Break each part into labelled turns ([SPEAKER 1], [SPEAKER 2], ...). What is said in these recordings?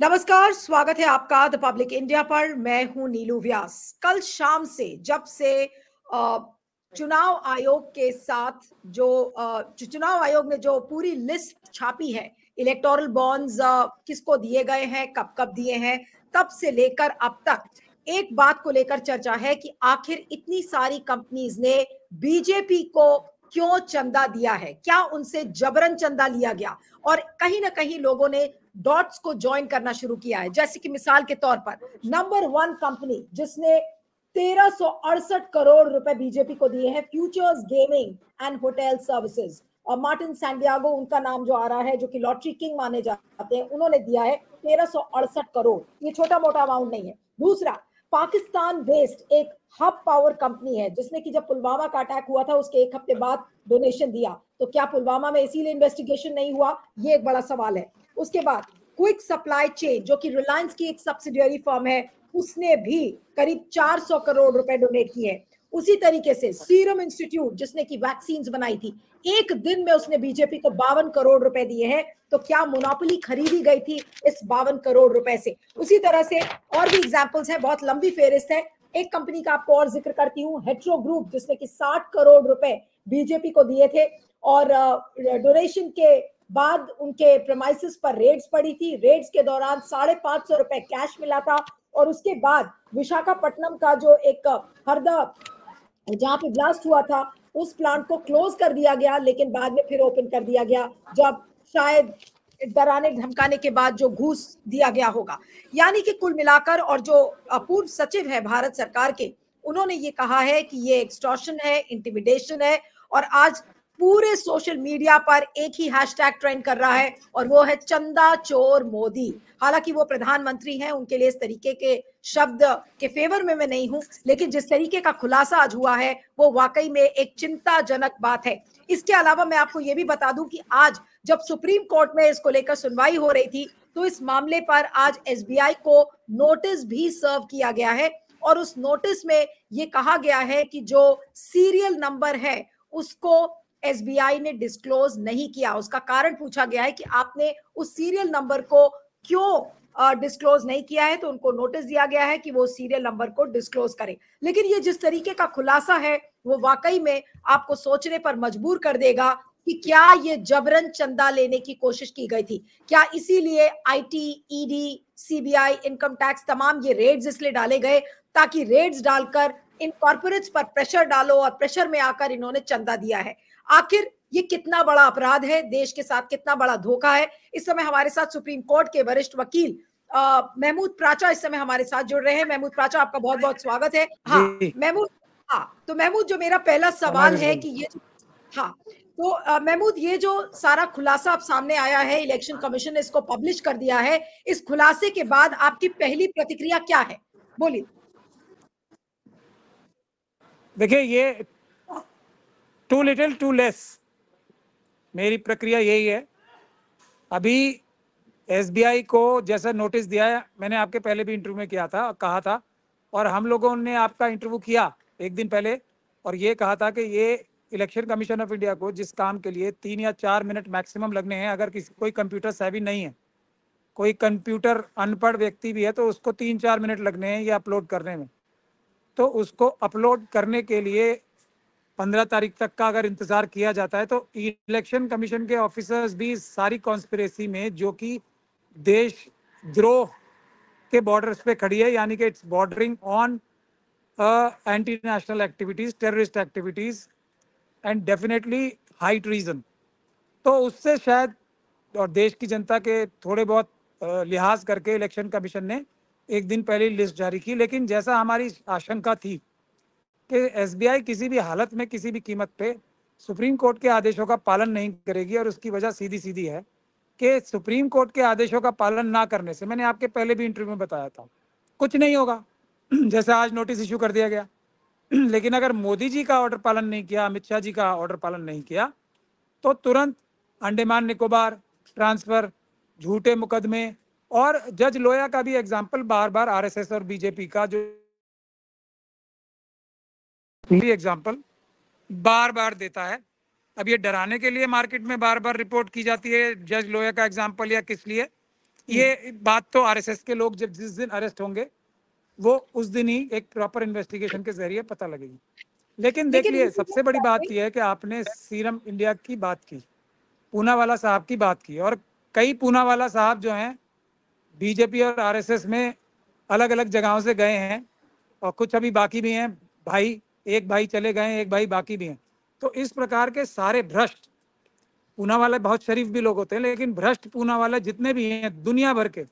[SPEAKER 1] नमस्कार, स्वागत है आपका द पब्लिक इंडिया पर। मैं हूं नीलू व्यास। कल शाम से जब से चुनाव आयोग के साथ जो चुनाव आयोग ने जो पूरी लिस्ट छापी है, इलेक्टोरल बॉन्ड्स किसको दिए गए हैं, कब कब दिए हैं, तब से लेकर अब तक एक बात को लेकर चर्चा है कि आखिर इतनी सारी कंपनीज ने बीजेपी को क्यों चंदा दिया है, क्या उनसे जबरन चंदा लिया गया। और कहीं ना कहीं लोगों ने डॉट्स को ज्वाइन करना शुरू किया है। जैसे कि मिसाल के तौर पर नंबर 1 कंपनी जिसने 1368 करोड़ रुपए बीजेपी को दिए हैं, futures gaming and hotel services, और मार्टिन सैंडियागो उनका नाम जो आ रहा है, जो कि लॉटरी किंग माने जाते हैं, उन्होंने दिया है 1368 करोड़। ये छोटा मोटा अमाउंट नहीं है। दूसरा, पाकिस्तान बेस्ड एक हब पावर कंपनी है जिसने कि जब पुलवामा का अटैक हुआ था उसके एक हफ्ते बाद डोनेशन दिया। तो क्या पुलवामा में इसीलिए इन्वेस्टिगेशन नहीं हुआ, ये एक बड़ा सवाल है। उसके बाद क्विक सप्लाई चेन जो कि रिलायंस की एक सब्सिडियरी फर्म है, उसने भी करीब 400 करोड़ रुपए डोनेट किए। उसी तरीके से सीरम इंस्टीट्यूट जिसने की वैक्सीन बनाई थी, एक दिन में उसने बीजेपी को 52 करोड़ रुपए दिए हैं। तो क्या मोनोपोली खरीदी गई थी इस 52 करोड़ रुपए से? उसी तरह से और भी एग्जांपल्स हैं, बहुत लंबी फेहरिस्त है। एक कंपनी का आपको और जिक्र करती हूँ, हेट्रो ग्रुप, जिसने कि 60 करोड़ रुपए बीजेपी को दिए थे, और डोनेशन के बाद उनके प्रेमाइसिस पर रेड्स पड़ी थी। रेड्स के दौरान 550 रुपए कैश मिला था, और उसके बाद विशाखापट्टनम का जो एक हरदा जहां पे ब्लास्ट हुआ था, उस प्लांट को क्लोज कर दिया गया, लेकिन बाद में फिर ओपन कर दिया गया, जब शायद डराने धमकाने के बाद जो घूस दिया गया होगा। यानी कि कुल मिलाकर, और जो पूर्व सचिव है भारत सरकार के, उन्होंने ये कहा है कि ये एक्सटॉर्शन है, इंटिमिडेशन है। और आज पूरे सोशल मीडिया पर एक ही हैशटैग ट्रेंड कर रहा है, और वो है चंदा चोर मोदी। हालांकि वो प्रधानमंत्री हैं, उनके लिए इस तरीके के शब्द के फेवर में मैं नहीं हूं, लेकिन जिस तरीके का खुलासा आज हुआ है वो वाकई में एक चिंताजनक बात है। इसके अलावा मैं आपको ये भी बता दूं कि आज जब सुप्रीम कोर्ट में इसको लेकर सुनवाई हो रही थी, तो इस मामले पर आज एसबीआई को नोटिस भी सर्व किया गया है, और उस नोटिस में ये कहा गया है कि जो सीरियल नंबर है उसको एसबीआई ने डिस्क्लोज नहीं किया। उसका कारण पूछा गया है कि आपने उस सीरियल नंबर को क्यों डिस्क्लोज नहीं किया है, तो उनको नोटिस दिया गया है कि वो सीरियल नंबर को डिस्क्लोज करें। लेकिन ये जिस तरीके का खुलासा है वो वाकई में आपको सोचने पर मजबूर कर देगा कि क्या ये जबरन चंदा लेने की कोशिश की गई थी। क्या इसीलिए IT, ED, CBI, income tax, तमाम ये रेड्स इसलिए डाले गए ताकि रेड्स डालकर इन कॉर्पोरेट्स पर प्रेशर डालो, और प्रेशर में आकर इन्होंने चंदा दिया है। आखिर ये कितना बड़ा अपराध है, देश के साथ कितना बड़ा धोखा है। इस समय हमारे साथ सुप्रीम कोर्ट के वरिष्ठ वकील महमूद प्राचा इस समय हमारे साथ जुड़ रहे हैं। महमूद प्राचा, आपका बहुत बहुत स्वागत है। हाँ महमूद, हाँ तो महमूद, जो मेरा पहला सवाल है कि ये, हाँ तो महमूद, ये जो सारा खुलासा अब सामने आया है, इलेक्शन कमीशन ने इसको पब्लिश कर दिया है, इस खुलासे के बाद आपकी पहली प्रतिक्रिया क्या है, बोलिए।
[SPEAKER 2] देखिए, ये टू लिटिल टू लेस, मेरी प्रक्रिया यही है। अभी एसबीआई को जैसा नोटिस दिया है, मैंने आपके पहले भी इंटरव्यू में किया था, कहा था, और हम लोगों ने आपका इंटरव्यू किया एक दिन पहले, और ये कहा था कि ये इलेक्शन कमीशन ऑफ इंडिया को जिस काम के लिए 3 या 4 मिनट मैक्सिमम लगने हैं, अगर कोई कंप्यूटर सेवी नहीं है, कोई कंप्यूटर अनपढ़ व्यक्ति भी है, तो उसको 3-4 मिनट लगने हैं ये अपलोड करने में। तो उसको अपलोड करने के लिए 15 तारीख तक का अगर इंतजार किया जाता है, तो इलेक्शन कमीशन के ऑफिसर्स भी सारी कॉन्स्पिरेसी में, जो कि देशद्रोह के बॉर्डर्स पे खड़ी है, यानी कि it's bordering on anti national activities, terrorist activities and definitely high treason. तो उससे शायद, और देश की जनता के थोड़े बहुत लिहाज करके इलेक्शन कमीशन ने एक दिन पहले लिस्ट जारी की। लेकिन जैसा हमारी आशंका थी कि एसबीआई किसी भी हालत में, किसी भी कीमत पे सुप्रीम कोर्ट के आदेशों का पालन नहीं करेगी, और उसकी वजह सीधी सीधी है कि सुप्रीम कोर्ट के आदेशों का पालन ना करने से, मैंने आपके पहले भी इंटरव्यू में बताया था, कुछ नहीं होगा। जैसे आज नोटिस इशू कर दिया गया, लेकिन अगर मोदी जी का ऑर्डर पालन नहीं किया, अमित शाह जी का ऑर्डर पालन नहीं किया, तो तुरंत अंडमान निकोबार ट्रांसफर, झूठे मुकदमे, और जज लोया का भी एग्जाम्पल बार बार आरएसएस और बीजेपी का जो एग्जाम्पल बार बार देता है। अब ये डराने के लिए मार्केट में बार बार रिपोर्ट की जाती है, जज लोया का एग्जाम्पल या किस लिए, ये बात तो आरएसएस के लोग जब जिस दिन अरेस्ट होंगे वो उस दिन ही एक प्रॉपर इन्वेस्टिगेशन के जरिए पता लगेगी। लेकिन देखिए, सबसे बड़ी बात यह है कि आपने सीरम इंडिया की बात की, पूनावाला साहब की बात की, और कई पूनावाला साहब जो हैं बीजेपी और आरएसएस में अलग अलग जगहों से गए हैं, और कुछ अभी बाकी भी हैं भाई, एक भाई चले गए, एक भाई बाकी भी हैं। तो इस प्रकार के सारे भ्रष्ट पूना वाले, बहुत शरीफ भी लोग होते हैं, लेकिन भ्रष्ट पूना वाले जितने भी हैं दुनिया भर के,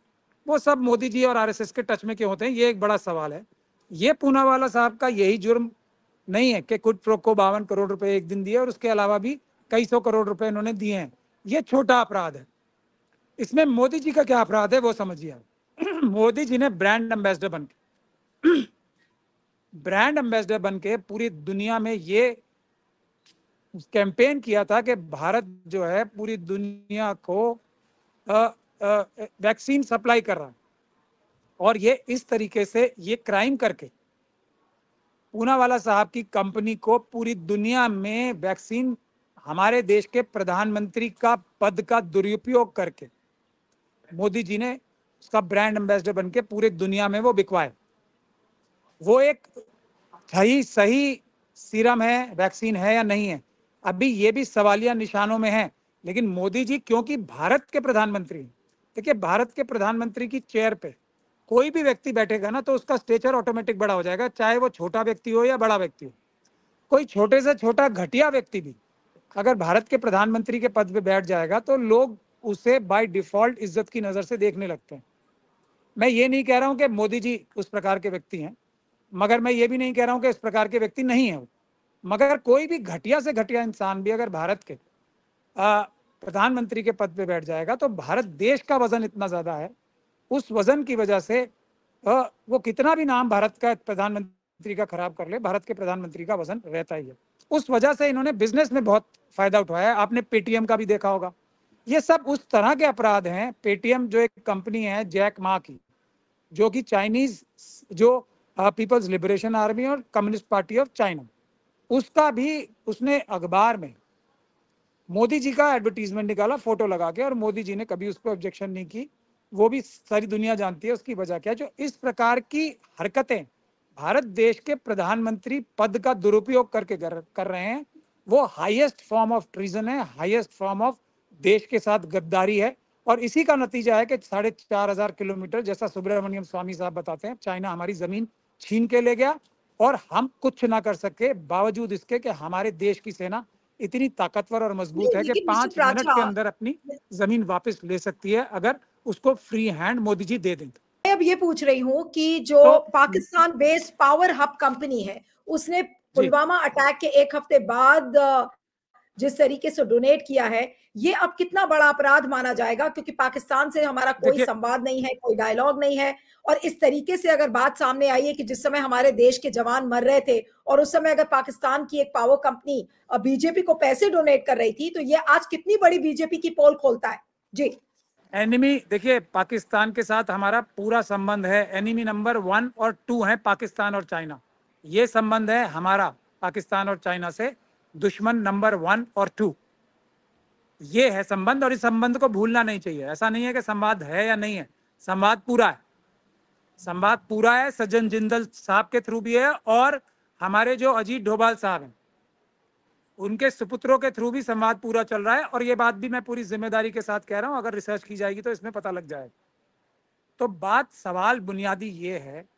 [SPEAKER 2] वो सब मोदी जी और आरएसएस के टच में क्यों होते हैं, ये एक बड़ा सवाल है। ये पूनावाला साहब का यही जुर्म नहीं है कि कुछ प्रो को 52 करोड़ रुपए एक दिन दिए और उसके अलावा भी कई सौ करोड़ रुपए इन्होंने दिए हैं। ये छोटा अपराध है। इसमें मोदी जी का क्या अपराध है वो समझिए आप। मोदी जी ने ब्रांड एम्बेसडर बन के पूरी दुनिया में ये कैंपेन किया था कि भारत जो है पूरी दुनिया को वैक्सीन सप्लाई कर रहा है, और ये इस तरीके से ये क्राइम करके पूनावाला साहब की कंपनी को पूरी दुनिया में वैक्सीन, हमारे देश के प्रधानमंत्री का पद का दुरुपयोग करके मोदी जी ने उसका ब्रांड एम्बेसडर बन के पूरी दुनिया में वो बिकवाए। वो एक सही सीरम है, वैक्सीन है या नहीं है, अभी ये भी सवालिया निशानों में है। लेकिन मोदी जी क्योंकि भारत के प्रधानमंत्री हैं, देखिए भारत के प्रधानमंत्री की चेयर पे कोई भी व्यक्ति बैठेगा ना तो उसका स्टेचर ऑटोमेटिक बड़ा हो जाएगा, चाहे वो छोटा व्यक्ति हो या बड़ा व्यक्ति हो। कोई छोटे से छोटा घटिया व्यक्ति भी अगर भारत के प्रधानमंत्री के पद पे बैठ जाएगा तो लोग उसे बाय डिफॉल्ट इज्जत की नजर से देखने लगते हैं। मैं ये नहीं कह रहा हूं कि मोदी जी उस प्रकार के व्यक्ति हैं, मगर मैं ये भी नहीं कह रहा हूं कि इस प्रकार के व्यक्ति नहीं है। मगर कोई भी घटिया से घटिया इंसान भी अगर भारत के प्रधानमंत्री के पद पे बैठ जाएगा तो भारत देश का वजन इतना ज्यादा है, उस वजन की वजह से वो कितना भी नाम भारत का प्रधानमंत्री का खराब कर ले, भारत के प्रधानमंत्री का वजन रहता ही है। उस वजह से इन्होंने बिजनेस में बहुत फायदा उठाया। आपने पेटीएम का भी देखा होगा। ये सब उस तरह के अपराध हैं। पेटीएम जो एक कंपनी है जैक मा की, जो कि चाइनीज जो पीपल्स लिबरेशन आर्मी और कम्युनिस्ट पार्टी ऑफ चाइना, उसका भी उसने अखबार में मोदी जी का एडवर्टीजमेंट निकाला फोटो लगा के, और मोदी जी ने कभी उस पर ऑब्जेक्शन नहीं की। वो भी सारी दुनिया जानती है उसकी वजह क्या है। जो इस प्रकार की हरकतें भारत देश के प्रधानमंत्री पद का दुरुपयोग करके कर रहे हैं, वो हाईएस्ट फॉर्म ऑफ ट्रीजन है, हाईएस्ट फॉर्म ऑफ देश के साथ गद्दारी है। और इसी का नतीजा है कि 4,500 किलोमीटर, जैसा सुब्रमण्यम स्वामी साहब बताते हैं, चाइना हमारी जमीन छीन के ले गया और हम कुछ ना कर सके, बावजूद इसके कि हमारे देश की सेना इतनी ताकतवर और मजबूत है कि 5 मिनट के अंदर अपनी जमीन वापस ले सकती है अगर उसको फ्री हैंड मोदी जी दे दें।
[SPEAKER 1] मैं अब ये पूछ रही हूँ कि जो Pakistan based power hub company है, उसने पुलवामा अटैक के एक हफ्ते बाद जिस तरीके से डोनेट किया है, ये अब कितना बड़ा अपराध माना जाएगा? क्योंकि पाकिस्तान से हमारा कोई संवाद नहीं है, कोई डायलॉग नहीं है, और इस तरीके से अगर बात सामने आई है कि जिस समय हमारे देश के जवान मर रहे थे और उस समय अगर पाकिस्तान की एक पावर कंपनी बीजेपी को पैसे डोनेट कर रही थी, तो ये आज कितनी बड़ी बीजेपी की पोल खोलता है। जी,
[SPEAKER 2] एनिमी, देखिए पाकिस्तान के साथ हमारा पूरा संबंध है। एनिमी नंबर 1 और 2 है पाकिस्तान और चाइना। ये संबंध है हमारा पाकिस्तान और चाइना से, दुश्मन नंबर 1 और 2 ये है संबंध, और इस संबंध को भूलना नहीं चाहिए। ऐसा नहीं है कि संवाद है या नहीं है, संवाद पूरा है। संवाद पूरा है, सज्जन जिंदल साहब के थ्रू भी है, और हमारे जो अजीत डोभाल साहब हैं उनके सुपुत्रों के थ्रू भी संवाद पूरा चल रहा है। और ये बात भी मैं पूरी जिम्मेदारी के साथ कह रहा हूं, अगर रिसर्च की जाएगी तो इसमें पता लग जाएगा। तो बात, सवाल बुनियादी ये है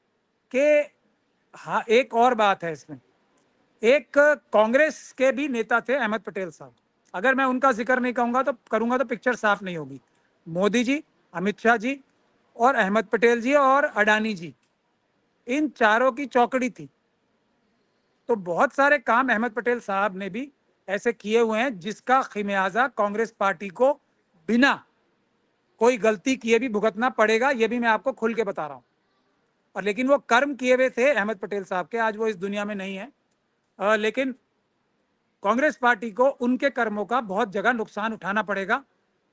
[SPEAKER 2] कि हाँ, एक और बात है इसमें। एक कांग्रेस के भी नेता थे अहमद पटेल साहब, अगर मैं उनका जिक्र नहीं करूंगा तो पिक्चर साफ नहीं होगी। मोदी जी, अमित शाह जी और अहमद पटेल जी और अडानी जी, इन चारों की चौकड़ी थी। तो बहुत सारे काम अहमद पटेल साहब ने भी ऐसे किए हुए हैं जिसका खिमियाजा कांग्रेस पार्टी को बिना कोई गलती किए भी भुगतना पड़ेगा। ये भी मैं आपको खुल के बता रहा हूं। और लेकिन वो कर्म किए हुए थे अहमद पटेल साहब के, आज वो इस दुनिया में नहीं है, लेकिन कांग्रेस पार्टी को उनके कर्मों का बहुत जगह नुकसान उठाना पड़ेगा।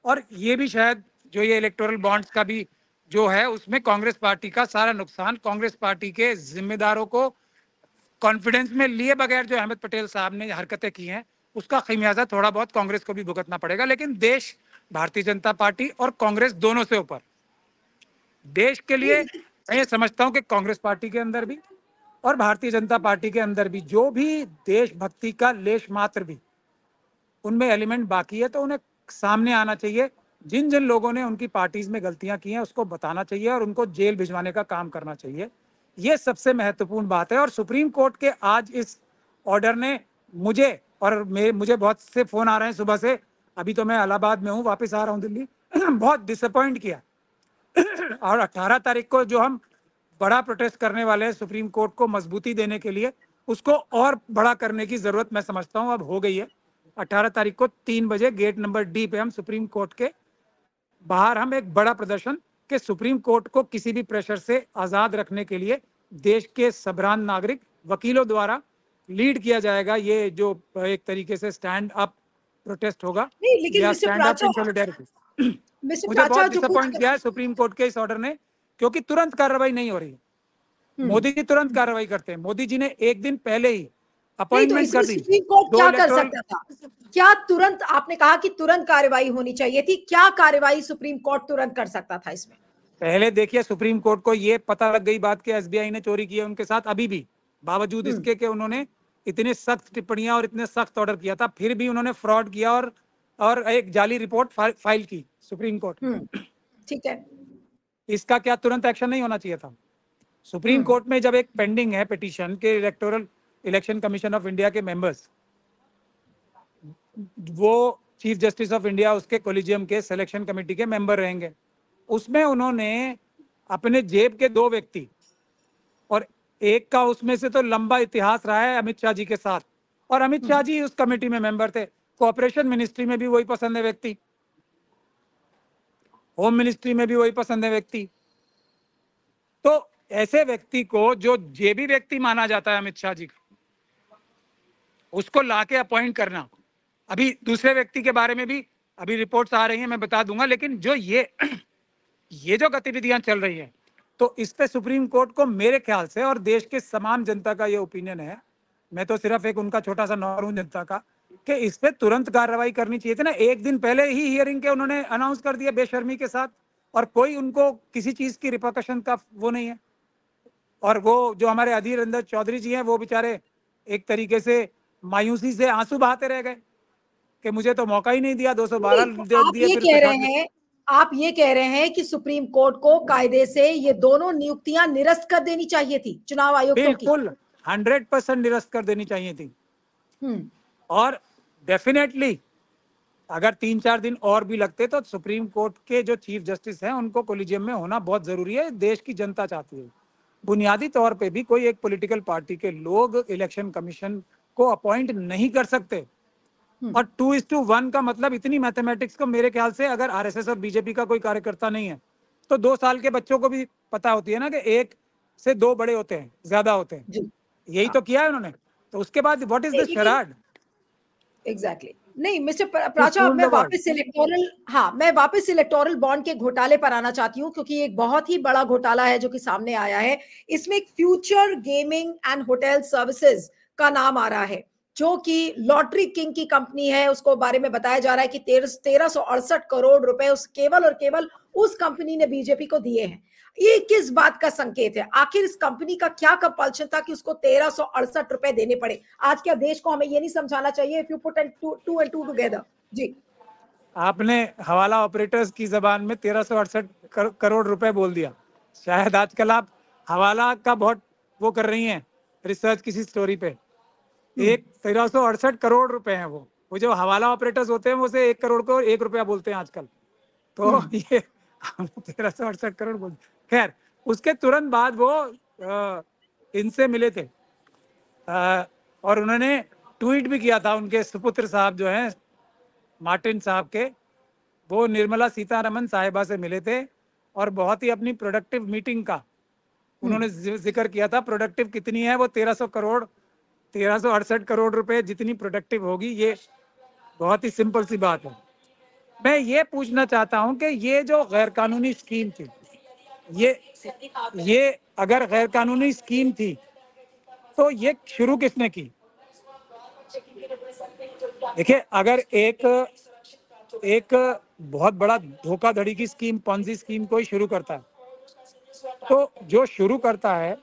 [SPEAKER 2] और ये भी शायद जो ये इलेक्टोरल बॉन्ड्स का भी जो है, उसमें कांग्रेस पार्टी का सारा नुकसान, कांग्रेस पार्टी के जिम्मेदारों को कॉन्फिडेंस में लिए बगैर जो अहमद पटेल साहब ने हरकतें की हैं, उसका खमियाजा थोड़ा बहुत कांग्रेस को भी भुगतना पड़ेगा। लेकिन देश भारतीय जनता पार्टी और कांग्रेस दोनों से ऊपर, देश के लिए मैं ये समझता हूं कि कांग्रेस पार्टी के अंदर भी और भारतीय जनता पार्टी के अंदर भी जो भी देशभक्ति का लेश मात्र भी उनमें एलिमेंट बाकी है तो उन्हें सामने आना चाहिए। जिन जिन लोगों ने उनकी पार्टीज में गलतियां की हैं उसको बताना चाहिए और उनको जेल भिजवाने का काम करना चाहिए। ये सबसे महत्वपूर्ण बात है। और सुप्रीम कोर्ट के आज इस ऑर्डर ने मुझे और मुझे बहुत से फोन आ रहे हैं सुबह से, अभी तो मैं इलाहाबाद में हूँ, वापस आ रहा हूँ दिल्ली बहुत डिसअपॉइंट किया। और 18 तारीख को जो हम बड़ा प्रोटेस्ट करने वाले हैं सुप्रीम कोर्ट को मजबूती देने के लिए, उसको और बड़ा करने की जरूरत मैं समझता हूँ अब हो गई है। 18 तारीख को 3 बजे गेट नंबर डी पे हम सुप्रीम कोर्ट के बाहर हम एक बड़ा प्रदर्शन के सुप्रीम कोर्ट को किसी भी प्रेशर से आजाद रखने के लिए देश के सबरान नागरिक वकीलों द्वारा लीड किया जाएगा। ये जो एक तरीके से स्टैंड अप प्रोटेस्ट होगा
[SPEAKER 1] नहीं, लेकिन
[SPEAKER 2] या
[SPEAKER 1] mister
[SPEAKER 2] stand up in
[SPEAKER 1] Paracha,
[SPEAKER 2] solidarity.
[SPEAKER 1] Mister
[SPEAKER 2] मुझे
[SPEAKER 1] प्राचा
[SPEAKER 2] बहुत
[SPEAKER 1] जो कुछ
[SPEAKER 2] डिसअपॉइंट किया है सुप्रीम कोर्ट के इस ऑर्डर ने, क्योंकि तुरंत कार्रवाई नहीं हो रही है। मोदी जी तुरंत कार्रवाई करते हैं। मोदी जी ने एक दिन पहले ही
[SPEAKER 1] नहीं, तो
[SPEAKER 2] अपॉइंटमेंट
[SPEAKER 1] इसमें
[SPEAKER 2] कर दी।
[SPEAKER 1] सुप्रीम कोर्ट क्या कर
[SPEAKER 2] इलेक्टोरल
[SPEAKER 1] सकता था? क्या तुरंत, आपने कहा कि तुरंत कार्रवाई होनी चाहिए थी, क्या कार्रवाई सुप्रीम कोर्ट तुरंत कर सकता था इसमें?
[SPEAKER 2] पहले देखिए, सुप्रीम कोर्ट को ये पता लग गई बात कि एसबीआई ने चोरी की है उनके साथ, अभी भी बावजूद इसके कि उन्होंने इतने सख्त टिप्पणियां और इतने सख्त ऑर्डर किया था, फिर भी उन्होंने फ्रॉड किया और एक जाली रिपोर्ट फाइल की सुप्रीम कोर्ट में।
[SPEAKER 1] ठीक है,
[SPEAKER 2] इसका क्या तुरंत एक्शन नहीं होना चाहिए था? सुप्रीम कोर्ट में जब एक पेंडिंग है पिटीशन के electoral election commission of India के मेंबर्स, वो चीफ जस्टिस ऑफ इंडिया उसके कोलिजियम के सिलेक्शन कमेटी के मेंबर रहेंगे, उसमें उन्होंने अपने जेब के 2 व्यक्ति, और एक का उसमें से तो लंबा इतिहास रहा है अमित शाह जी के साथ, और अमित शाह जी उस कमेटी में मेंबर थे। कोऑपरेशन मिनिस्ट्री में भी वही पसंद है व्यक्ति, होम मिनिस्ट्री में भी वही पसंद है व्यक्ति। तो ऐसे व्यक्ति को जो जेबी व्यक्ति माना जाता है अमित शाह जी का, उसको लाके अपॉइंट करना, अभी दूसरे व्यक्ति के बारे में भी अभी रिपोर्ट्स आ रही हैं, मैं बता दूंगा। लेकिन जो ये जो गतिविधियां चल रही हैं, तो इस पे सुप्रीम कोर्ट को मेरे ख्याल से, और देश के तमाम जनता का ये ओपिनियन है, मैं तो सिर्फ एक उनका छोटा सा नौकर हूं जनता का, कि इस पे तुरंत कार्रवाई करनी चाहिए थी ना। एक दिन पहले ही हियरिंग के उन्होंने अनाउंस कर दिया बेशर्मी के साथ, और कोई उनको किसी चीज की रिपरकशन का वो नहीं है। और वो जो हमारे अधीर रंजन चौधरी जी हैं, वो बेचारे एक तरीके से मायूसी से आंसू बहाते रह गए कि मुझे तो मौका ही नहीं दिया, 212 दिए फिर।
[SPEAKER 1] आप ये कह रहे हैं कि सुप्रीम कोर्ट को कायदे से ये दोनों नियुक्तियां निरस्त कर देनी चाहिए थी चुनाव आयुक्तों की?
[SPEAKER 2] बिल्कुल 100% निरस्त कर देनी चाहिए थी। और डेफिनेटली अगर 3-4 दिन और भी लगते तो सुप्रीम कोर्ट के जो चीफ जस्टिस हैं उनको कोलिजियम में होना बहुत जरूरी है। देश की जनता चाहती है। बुनियादी तौर पे भी कोई एक पॉलिटिकल पार्टी के लोग इलेक्शन कमीशन को अपॉइंट नहीं कर सकते। और 2:1 का मतलब इतनी मैथमेटिक्स को मेरे ख्याल से अगर आरएसएस और बीजेपी का कोई कार्यकर्ता नहीं है तो 2 साल के बच्चों को भी पता होती है ना कि 1 से 2 बड़े होते हैं, ज्यादा होते हैं। यही तो किया है उन्होंने। तो उसके बाद व्हाट इज द शराड?
[SPEAKER 1] एग्जैक्टली। नहीं मिस्टर प्राचा, मैं वापस इलेक्टोरल बॉन्ड के घोटाले पर आना चाहती हूँ, क्योंकि एक बहुत ही बड़ा घोटाला है जो कि सामने आया है। इसमें एक future gaming and hotel services का नाम आ रहा है, जो कि लॉटरी किंग की कंपनी है। उसको बारे में बताया जा रहा है कि 1368 करोड़ रुपए उस केवल और केवल उस कंपनी ने बीजेपी को दिए हैं। ये किस बात का संकेत है? आखिर इस कंपनी का क्या कंपल्शन था कि उसको 1368 रुपए देने पड़े? आज क्या देश को हमें ये नहीं समझाना चाहिए, if you put two and two together? जी,
[SPEAKER 2] आपने हवाला ऑपरेटर्स की जबान में 1368 करोड़ रुपए बोल दिया। शायद आजकल आप हवाला का बहुत वो कर रही हैं रिसर्च किसी स्टोरी पे। एक 1368 करोड़ रुपए हैं वो जो हवाला ऑपरेटर्स होते हैं वो से 1 करोड़ को 1 रुपया बोलते हैं आजकल। तो ये 1368 करोड़ बोल। खैर, उसके तुरंत बाद वो इनसे मिले थे और उन्होंने ट्वीट भी किया था। उनके सुपुत्र साहब जो हैं मार्टिन साहब के, वो निर्मला सीतारमन साहिबा से मिले थे और बहुत ही अपनी प्रोडक्टिव मीटिंग का उन्होंने जिक्र किया था। प्रोडक्टिव कितनी है? वो 1368 करोड़ रुपए जितनी प्रोडक्टिव होगी। ये बहुत ही सिंपल सी बात है। मैं ये पूछना चाहता हूं कि ये जो गैर कानूनी स्कीम थी, ये अगर गैर कानूनी स्कीम थी तो ये शुरू किसने की? देखिए, अगर एक बहुत बड़ा धोखाधड़ी की स्कीम, पॉन्जी स्कीम कोई शुरू करता है तो जो शुरू करता है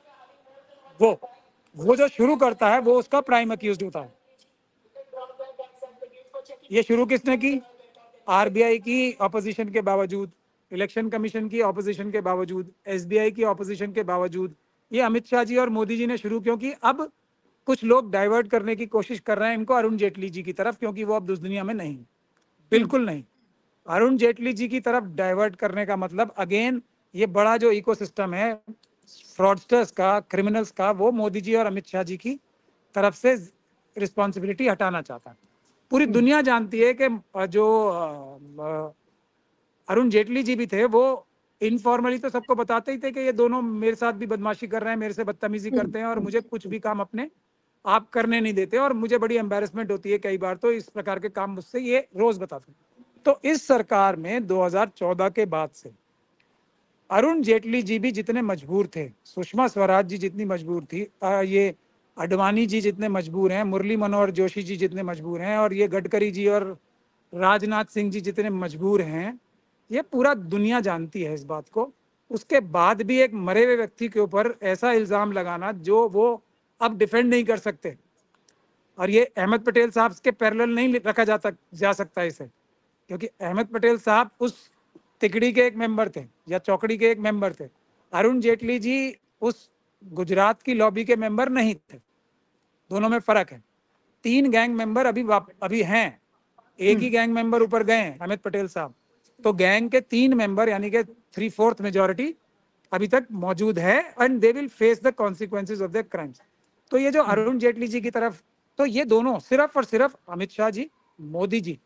[SPEAKER 2] वो जो शुरू करता है वो उसका प्राइम अक्यूज्ड होता है। ये शुरू किसने की? आरबीआई की ऑपोजिशन के बावजूद, इलेक्शन कमीशन की ऑपोजिशन के बावजूद, एसबीआई की ऑपोजिशन के बावजूद ये अमित शाह जी और मोदी जी ने शुरू क्यों की? अब कुछ लोग डाइवर्ट करने की कोशिश कर रहे हैं इनको अरुण जेटली जी की तरफ, क्योंकि वो अब उस दुनिया में नहीं, बिल्कुल नहीं। अरुण जेटली जी की तरफ डाइवर्ट करने का मतलब अगेन ये बड़ा जो इकोसिस्टम है फ्रॉडस्टर्स का, क्रिमिनल्स का, वो मोदी जी और अमित शाह जी की तरफ से रिस्पॉन्सिबिलिटी हटाना चाहता है। पूरी दुनिया जानती है कि जो अरुण जेटली जी भी थे वो इनफॉर्मली तो सबको बताते ही थे कि ये दोनों मेरे साथ भी बदमाशी कर रहे हैं, मेरे से बदतमीजी करते हैं और मुझे कुछ भी काम अपने आप करने नहीं देते और मुझे बड़ी एम्बेरसमेंट होती है कई बार, तो इस प्रकार के काम मुझसे ये रोज बताते हैं। तो इस सरकार में 2014 के बाद से अरुण जेटली जी भी जितने मजबूर थे, सुषमा स्वराज जी जितनी मजबूर थी, ये अडवाणी जी जितने मजबूर हैं, मुरली मनोहर जोशी जी जितने मजबूर हैं, और ये गडकरी जी और राजनाथ सिंह जी जितने मजबूर हैं, ये पूरा दुनिया जानती है इस बात को। उसके बाद भी एक मरे हुए व्यक्ति के ऊपर ऐसा इल्जाम लगाना जो वो अब डिफेंड नहीं कर सकते, और ये अहमद पटेल साहब के पैरेलल नहीं रखा जा सकता इसे, क्योंकि अहमद पटेल साहब उस तिकड़ी के एक मेंबर थे या चौकड़ी के एक मेंबर थे। अरुण जेटली जी उस गुजरात की लॉबी के मेंबर नहीं थे, दोनों में फर्क है। 3 गैंग मेंबर अभी हैं, एक ही गैंग मेंबर ऊपर गए हैं, अहमद पटेल साहब, तो गैंग के 3 मेंबर यानी कि 3/4 मेजोरिटी अभी तक मौजूद है and they will face the consequences of the crimes. तो ये जो अरुण जेटली जी की तरफ, तो ये दोनों सिर्फ और सिर्फ अमित शाह जी, मोदी जी,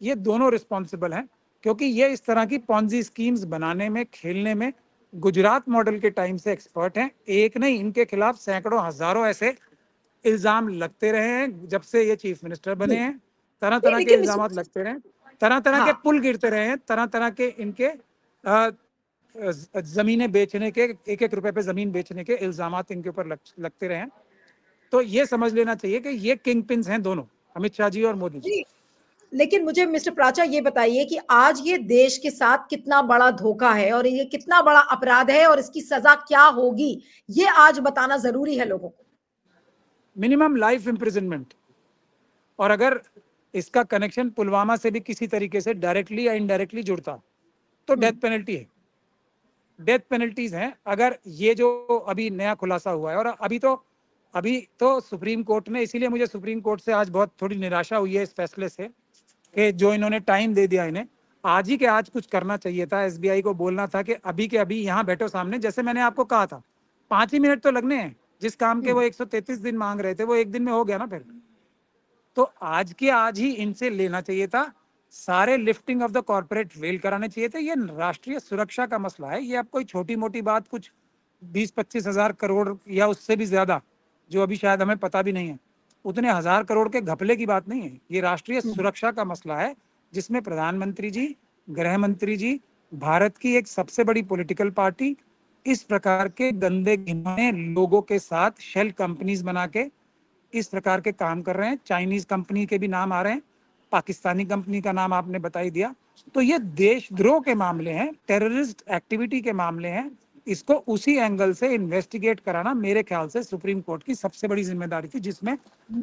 [SPEAKER 2] ये दोनों रिस्पॉन्सिबल हैं, क्योंकि ये इस तरह की पॉन्जी स्कीम्स बनाने में, खेलने में गुजरात मॉडल के टाइम से एक्सपर्ट हैं। एक नहीं, इनके खिलाफ सैकड़ों हजारों ऐसे इल्जाम लगते रहे हैं जब से ये चीफ मिनिस्टर बने हैं। तरह तरह के
[SPEAKER 1] लेकिन
[SPEAKER 2] इल्जाम लगते रहे, तरह तरह के
[SPEAKER 1] हाँ,
[SPEAKER 2] पुल गिरते रहे हैं, तरह तरह के इनके जमीनें बेचने के, 1-1 रुपए पे जमीन बेचने के इल्जाम इनके ऊपर लगते रहे हैं। तो ये समझ लेना चाहिए कि ये किंग पिन्स हैं दोनों, अमित शाह जी और मोदी जी।
[SPEAKER 1] लेकिन मुझे मिस्टर प्राचा ये बताइए कि आज ये देश के साथ कितना बड़ा धोखा है और ये कितना बड़ा अपराध है और इसकी सजा क्या होगी, ये आज बताना जरूरी है लोगों को।
[SPEAKER 2] मिनिमम लाइफ इम्प्रिजनमेंट, और अगर इसका कनेक्शन पुलवामा से भी किसी तरीके से डायरेक्टली या इनडायरेक्टली जुड़ता तो डेथ पेनल्टी है, डेथ पेनल्टीज हैं। अगर ये जो अभी नया खुलासा हुआ है, और अभी तो सुप्रीम कोर्ट ने, इसीलिए मुझे सुप्रीम कोर्ट से आज बहुत थोड़ी निराशा हुई है इस फैसले से कि जो इन्होंने टाइम दे दिया, इन्हें आज ही के आज कुछ करना चाहिए था। एसबीआई को बोलना था कि अभी के अभी यहाँ बैठो सामने, जैसे मैंने आपको कहा था 5 ही मिनट तो लगने हैं, जिस काम के वो 133 दिन मांग रहे थे वो एक दिन में हो गया ना फिर। तो आज के आज ही इनसे लेना चाहिए था, सारे lifting of the corporate veil कराने चाहिए थे। ये राष्ट्रीय सुरक्षा का मसला है, ये अब कोई छोटी मोटी बात, कुछ 20-25 हजार करोड़ या उससे भी ज्यादा, जो अभी शायद हमें पता भी नहीं है, उतने हजार करोड़ के घपले की बात नहीं है। ये राष्ट्रीय सुरक्षा का मसला है, जिसमें प्रधानमंत्री जी, गृह मंत्री जी, भारत की एक सबसे बड़ी पॉलिटिकल पार्टी इस प्रकार के गंदे घिनौने लोगों के साथ शेल कंपनीज बना के इस प्रकार के काम कर रहे हैं। चाइनीज कंपनी के भी नाम आ रहे हैं, पाकिस्तानी कंपनी का नाम आपने बता ही दिया। तो ये देशद्रोह के मामले हैं, टेररिस्ट एक्टिविटी के मामले हैं। इसको उसी एंगल से इन्वेस्टिगेट कराना मेरे ख्याल से सुप्रीम कोर्ट की सबसे बड़ी जिम्मेदारी थी, जिसमें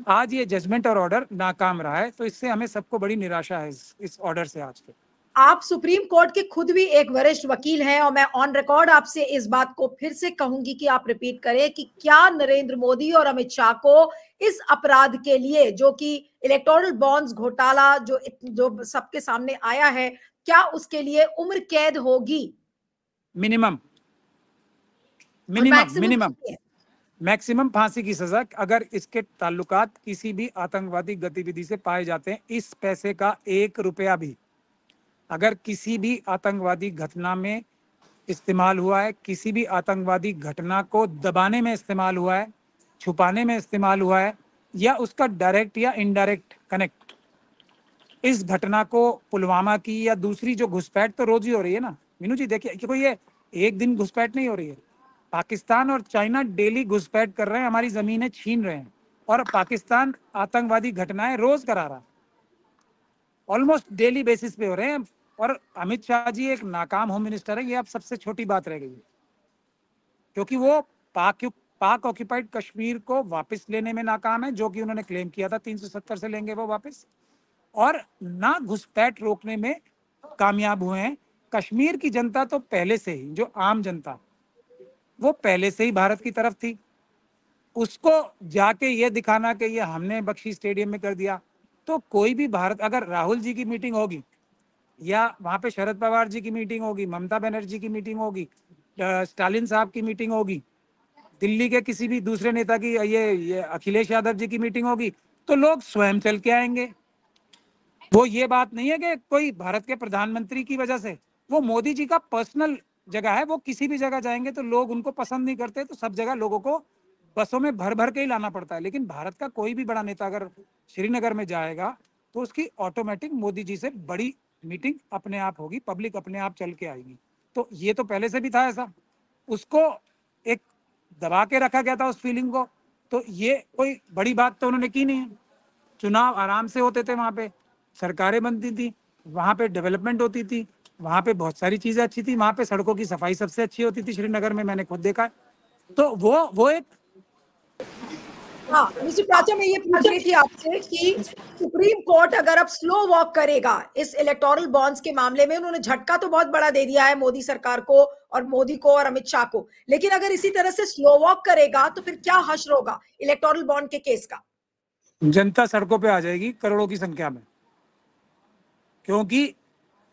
[SPEAKER 2] आज ये जजमेंट और ऑर्डर नाकाम रहा है। तो इससे हमें सबको बड़ी निराशा है इस ऑर्डर से आज के।
[SPEAKER 1] आप सुप्रीम कोर्ट के खुद भी एक वरिष्ठ वकील हैं और मैं ऑन रिकॉर्ड आपसे इस बात को फिर से कहूंगी कि आप रिपीट करें कि क्या नरेंद्र मोदी और अमित शाह को इस अपराध के लिए, जो कि इलेक्टोरल बॉन्ड्स घोटाला जो सबके सामने आया है, क्या उसके लिए उम्र कैद होगी?
[SPEAKER 2] मिनिमम मैक्सिमम फांसी की सजा, अगर इसके ताल्लुकात किसी भी आतंकवादी गतिविधि से पाए जाते हैं। इस पैसे का 1 रुपया भी अगर किसी भी आतंकवादी घटना में इस्तेमाल हुआ है, किसी भी आतंकवादी घटना को दबाने में इस्तेमाल हुआ है, छुपाने में इस्तेमाल हुआ है, या उसका डायरेक्ट या इनडायरेक्ट कनेक्ट इस घटना को पुलवामा की या दूसरी जो घुसपैठ तो रोज ही हो रही है ना मीनू जी, देखिए कि कोई ये एक दिन घुसपैठ नहीं हो रही है। पाकिस्तान और चाइना डेली घुसपैठ कर रहे हैं, हमारी जमीनें छीन रहे हैं, और पाकिस्तान आतंकवादी घटनाएं रोज करा रहा है, ऑलमोस्ट डेली बेसिस पे हो रहे हैं। और अमित शाह जी एक नाकाम होम मिनिस्टर है, ये अब सबसे छोटी बात रह गई है। क्योंकि वो पाक ऑक्यूपाइड कश्मीर को वापस लेने में नाकाम है, जो कि उन्होंने क्लेम किया था 370 से लेंगे वो वापस, और ना घुसपैठ रोकने में कामयाब हुए हैं। कश्मीर की जनता तो पहले से ही, जो आम जनता, वो पहले से ही भारत की तरफ थी। उसको जाके ये दिखाना कि ये हमने बख्शी स्टेडियम में कर दिया, तो कोई भी भारत, अगर राहुल जी की मीटिंग होगी या वहां पे शरद पवार जी की मीटिंग होगी, ममता बनर्जी की मीटिंग होगी, स्टालिन साहब की मीटिंग होगी, दिल्ली के किसी भी दूसरे नेता की, ये अखिलेश यादव जी की मीटिंग होगी, तो लोग स्वयं चल के आएंगे। वो ये बात नहीं है कि कोई भारत के प्रधानमंत्री की वजह से, वो मोदी जी का पर्सनल जगह है, वो किसी भी जगह जाएंगे तो लोग उनको पसंद नहीं करते, तो सब जगह लोगों को बसों में भर भर के ही लाना पड़ता है। लेकिन भारत का कोई भी बड़ा नेता अगर श्रीनगर में जाएगा तो उसकी ऑटोमेटिक मोदी जी से बड़ी मीटिंग अपने आप होगी, पब्लिक अपने आप चल के आएगी। तो ये तो पहले से भी था ऐसा, उसको एक दबा के रखा गया था उस फीलिंग को। तो ये कोई बड़ी बात तो उन्होंने की नहीं है। चुनाव आराम से होते थे, वहां पे सरकारें बनती थी, वहां पे डेवलपमेंट होती थी, वहां पे बहुत सारी चीजें अच्छी थी, वहां पे सड़कों की सफाई सबसे अच्छी होती थी श्रीनगर में, मैंने खुद देखा। तो वो एक
[SPEAKER 1] हाँ मिस्टर प्राचा, मैं ये पूछ रही थी आपसे कि सुप्रीम कोर्ट अगर अब स्लो वॉक करेगा इस इलेक्टोरल बॉन्ड्स के मामले में, उन्होंने झटका तो बहुत बड़ा दे दिया है मोदी सरकार को और मोदी को और अमित शाह को, लेकिन अगर इसी तरह से स्लो वॉक करेगा तो फिर क्या हश्र होगा इलेक्टोरल बॉन्ड के केस का?
[SPEAKER 2] जनता सड़कों पे आ जाएगी करोड़ों की संख्या में। क्योंकि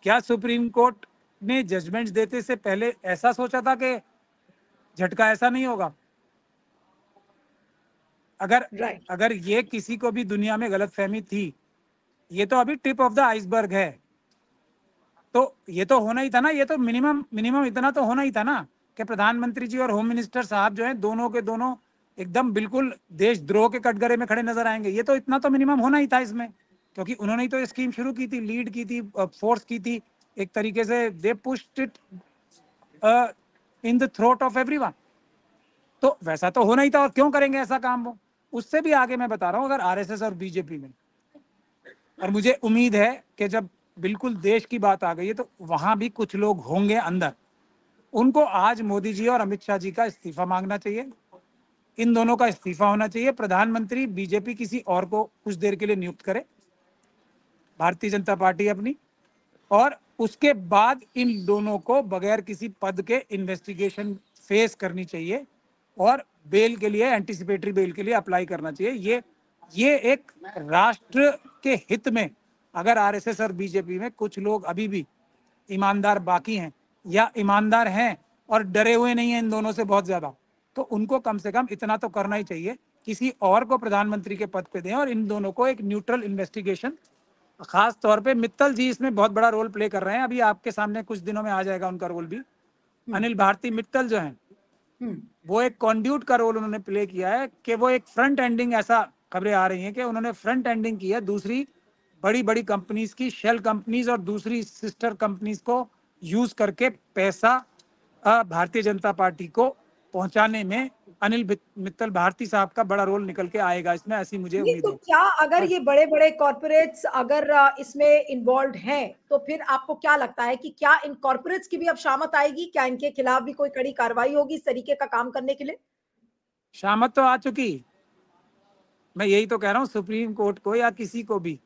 [SPEAKER 2] क्या सुप्रीम कोर्ट ने जजमेंट्स देते से पहले ऐसा सोचा था कि झटका ऐसा नहीं होगा? अगर अगर ये किसी को भी दुनिया में गलतफहमी थी, ये तो अभी टिप ऑफ द आइसबर्ग है। तो ये तो होना ही था ना, ये तो मिनिमम इतना तो होना ही था ना कि प्रधानमंत्री जी और होम मिनिस्टर साहब जो हैं, दोनों के दोनों एकदम बिल्कुल देशद्रोह के कटघरे में खड़े नजर आएंगे। ये तो इतना तो मिनिमम होना ही था इसमें, क्योंकि उन्होंने ही तो ये स्कीम शुरू की थी, लीड की थी, फोर्स की थी एक तरीके से। They pushed it in the throat of everyone. तो वैसा तो होना ही था, और क्यों करेंगे ऐसा काम वो? उससे भी आगे मैं बता रहा हूँ, अगर आरएसएस और बीजेपी में, और मुझे उम्मीद है कि जब बिल्कुल देश की बात आ गई है तो वहां भी कुछ लोग होंगे अंदर, उनको आज मोदी जी और अमित शाह जी का इस्तीफा मांगना चाहिए। इन दोनों का इस्तीफा होना चाहिए। प्रधानमंत्री बीजेपी किसी और को कुछ देर के लिए नियुक्त करे, भारतीय जनता पार्टी अपनी, और उसके बाद इन दोनों को बगैर किसी पद के इन्वेस्टिगेशन फेस करनी चाहिए, और बेल के लिए, एंटीसिपेटरी बेल के लिए अप्लाई करना चाहिए। ये एक राष्ट्र के हित में, अगर आरएसएस और बीजेपी में कुछ लोग अभी भी ईमानदार बाकी हैं, या ईमानदार हैं और डरे हुए नहीं हैं इन दोनों से बहुत ज्यादा, तो उनको कम से कम इतना तो करना ही चाहिए, किसी और को प्रधानमंत्री के पद पे दें और इन दोनों को एक न्यूट्रल इन्वेस्टिगेशन। खास तौर पे मित्तल जी इसमें बहुत बड़ा रोल प्ले कर रहे हैं, अभी आपके सामने कुछ दिनों में आ जाएगा उनका रोल भी। अनिल भारती मित्तल जो हैं, वो एक कॉन्ड्यूट का रोल उन्होंने प्ले किया है, कि वो एक फ्रंट एंडिंग, ऐसा खबरें आ रही हैं कि उन्होंने फ्रंट एंडिंग की है दूसरी बड़ी बड़ी कंपनीज की, शेल कंपनीज और दूसरी सिस्टर कंपनीज को यूज करके पैसा भारतीय जनता पार्टी को पहुंचाने में अनिल मित्तल भारती साहब का बड़ा रोल निकल के आएगा इसमें, ऐसी मुझे
[SPEAKER 1] नहीं
[SPEAKER 2] उम्मीद
[SPEAKER 1] तो
[SPEAKER 2] है।
[SPEAKER 1] क्या अगर ये बड़े बड़े कॉर्पोरेट्स अगर इसमें इन्वॉल्व हैं, तो फिर आपको क्या लगता है कि क्या इन कॉर्पोरेट्स की भी अब शामत आएगी? क्या इनके खिलाफ भी कोई कड़ी कार्रवाई होगी इस तरीके का काम करने के लिए?
[SPEAKER 2] शामत तो आ चुकी, मैं यही तो कह रहा हूँ, सुप्रीम कोर्ट को या किसी को भी,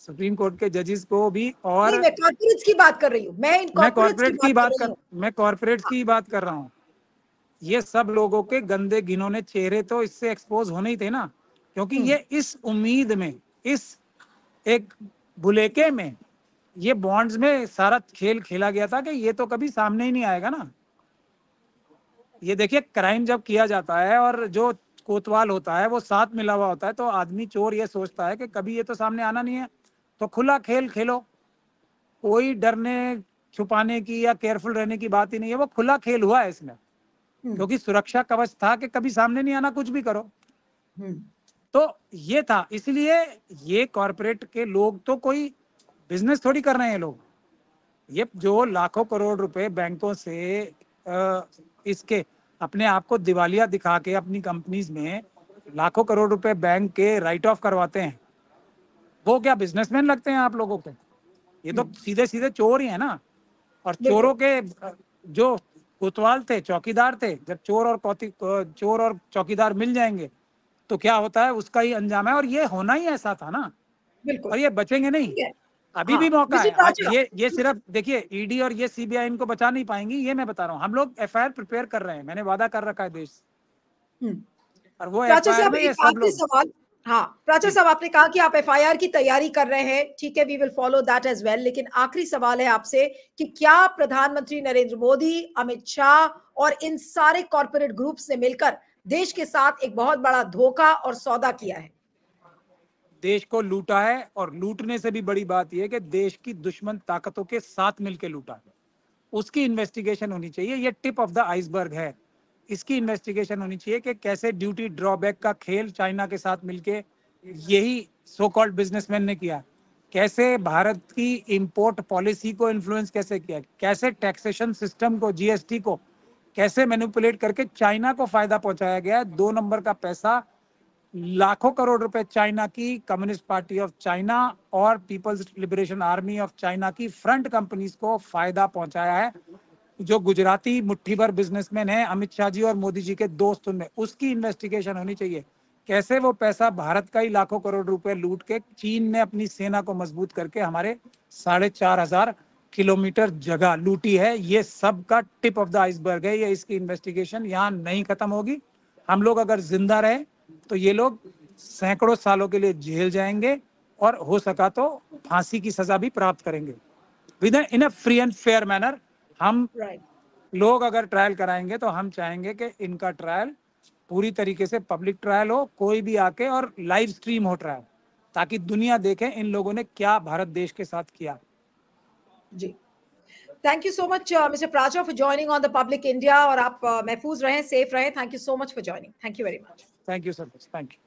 [SPEAKER 2] सुप्रीम कोर्ट के जजेस को भी।
[SPEAKER 1] नहीं,
[SPEAKER 2] और
[SPEAKER 1] मैं कॉर्पोरेट्स की बात कर रही हूँ, मैं इन कॉर्पोरेट्स की बात कर रही हूँ।
[SPEAKER 2] मैं कॉर्पोरेट्स की बात कर रहा हूँ। ये सब लोगों के गंदे घिनौने चेहरे तो इससे एक्सपोज होने ही थे ना, क्योंकि ये इस उम्मीद में, इस एक भुलेखे में, ये बॉन्ड्स में सारा खेल खेला गया था कि ये तो कभी सामने ही नहीं आएगा ना। ये देखिए, क्राइम जब किया जाता है और जो कोतवाल होता है वो साथ मिला हुआ होता है, तो आदमी चोर ये सोचता है कि कभी ये तो सामने आना नहीं है, तो खुला खेल खेलो, कोई डरने छुपाने की या केयरफुल रहने की बात ही नहीं है। वो खुला खेल हुआ है इसमें, क्योंकि सुरक्षा कवच था कि कभी सामने नहीं आना, कुछ भी करो। तो ये था, इसलिए ये कॉर्पोरेट के लोग तो कोई बिजनेस थोड़ी कर रहे हैं लोग। ये जो लाखों करोड़ रुपए बैंकों से इसके अपने आप को दिवालिया दिखा के अपनी कंपनीज में लाखों करोड़ रुपए बैंक के राइट ऑफ करवाते हैं, वो क्या बिजनेसमैन लगते हैं आप लोगों को? ये तो सीधे सीधे चोर ही है ना। और चोरों के जो कोतवाल थे, चौकीदार थे। जब चोर और चौकीदार मिल जाएंगे तो क्या होता है, उसका ही अंजाम है। और ये होना ही ऐसा था ना,
[SPEAKER 1] बिल्कुल।
[SPEAKER 2] और ये बचेंगे नहीं।
[SPEAKER 1] ठीक है।
[SPEAKER 2] अभी भी
[SPEAKER 1] हाँ,
[SPEAKER 2] मौका
[SPEAKER 1] मिस्टर
[SPEAKER 2] है।
[SPEAKER 1] राजा।
[SPEAKER 2] ये सिर्फ देखिए, ईडी और ये सीबीआई इनको बचा नहीं पाएंगी, ये मैं बता रहा हूँ। हम लोग एफआईआर प्रिपेयर कर रहे हैं, मैंने वादा कर रखा है देश से, और वो
[SPEAKER 1] प्राचा
[SPEAKER 2] एफआईआर
[SPEAKER 1] साहब,
[SPEAKER 2] में ये
[SPEAKER 1] एक
[SPEAKER 2] सब
[SPEAKER 1] आखिरी
[SPEAKER 2] लोग।
[SPEAKER 1] सवाल। हाँ, प्राचा
[SPEAKER 2] जी,
[SPEAKER 1] साहब, आपने कहा कि आप एफआईआर की तैयारी कर रहे हैं, ठीक है, we will follow that as well. लेकिन आखिरी सवाल है आपसे कि क्या प्रधानमंत्री नरेंद्र मोदी, अमित शाह और इन सारे कॉर्पोरेट ग्रुप्स ने मिलकर देश के साथ एक बहुत बड़ा धोखा और सौदा किया है?
[SPEAKER 2] देश को लूटा है, और लूटने से भी बड़ी बात यह है कि देश की दुश्मन ताकतों के साथ मिलकर लूटा है। उसकी इन्वेस्टिगेशन होनी चाहिए। ये टिप ऑफ द आइसबर्ग है। इसकी इन्वेस्टिगेशन होनी चाहिए कि कैसे ड्यूटी ड्रॉबैक का खेल चाइना के साथ मिलके यही सो कॉल्ड बिजनेसमैन ने किया, कैसे भारत की इंपोर्ट पॉलिसी को इन्फ्लुएंस कैसे किया, कैसे टैक्सेशन सिस्टम को, जीएसटी को कैसे मैनिपुलेट करके चाइना को फायदा पहुंचाया गया है। 2 नंबर का पैसा, लाखों करोड़ रुपए चाइना की कम्युनिस्ट पार्टी ऑफ चाइना और People's Liberation Army of China की फ्रंट कंपनीज को फायदा पहुंचाया है। जो गुजराती मुट्ठी भर बिजनेसमैन है, अमित शाह जी और मोदी जी के दोस्त, उनमें उसकी इन्वेस्टिगेशन होनी चाहिए। कैसे वो पैसा, भारत का ही लाखों करोड़ रुपए लूट के चीन ने अपनी सेना को मजबूत करके हमारे 4,500 किलोमीटर जगह लूटी है। ये सब का टिप ऑफ द आइसबर्ग है। ये इसकी इन्वेस्टिगेशन यहाँ नहीं खत्म होगी। हम लोग अगर जिंदा रहे तो ये लोग सैकड़ों सालों के लिए जेल जाएंगे, और हो सका तो फांसी की सजा भी प्राप्त करेंगे with in a free and fair manner. हम
[SPEAKER 1] राइट।
[SPEAKER 2] लोग अगर ट्रायल कराएंगे तो हम चाहेंगे कि इनका ट्रायल पूरी तरीके से पब्लिक ट्रायल हो, कोई भी आके और लाइव स्ट्रीम हो ट्रायल, ताकि दुनिया देखे इन लोगों ने क्या भारत देश के साथ किया।
[SPEAKER 1] जी, thank you so much mister Pracha for joining on the public India. और आप महफूज रहें, सेफ रहें। Thank you so much for joining. Thank you very much.
[SPEAKER 2] Thank you sir much. Thank you.